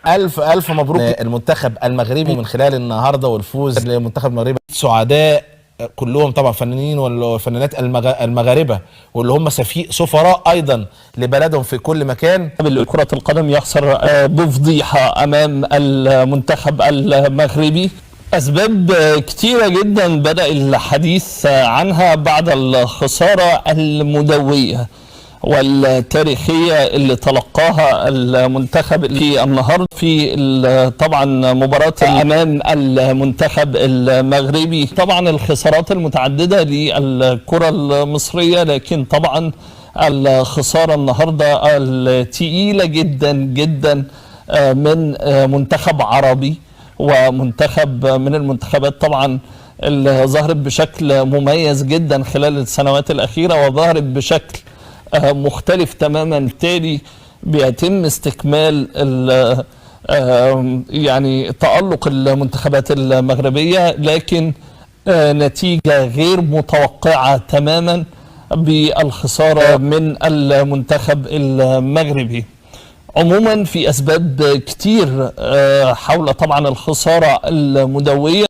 ألف مبروك المنتخب المغربي من خلال النهارده والفوز للمنتخب المغربي. سعداء كلهم طبعا، فنانين والفنانات المغاربه، واللي هم سفراء ايضا لبلدهم في كل مكان. كرة القدم يخسر بفضيحه امام المنتخب المغربي. أسباب كتيرة جدا بدأ الحديث عنها بعد الخسارة المدوية والتاريخية اللي تلقاها المنتخب في النهارده في طبعا مباراة أمام المنتخب المغربي. طبعا الخسارات المتعددة للكرة المصرية، لكن طبعا الخسارة النهارده الثقيلة جدا جدا من منتخب عربي، ومنتخب من المنتخبات طبعا اللي ظهرت بشكل مميز جدا خلال السنوات الأخيرة، وظهرت بشكل مختلف تماما. بالتالي بيتم استكمال يعني تألق المنتخبات المغربية، لكن نتيجة غير متوقعة تماما بالخسارة من المنتخب المغربي. عموما في أسباب كتير حول طبعا الخسارة المدوية.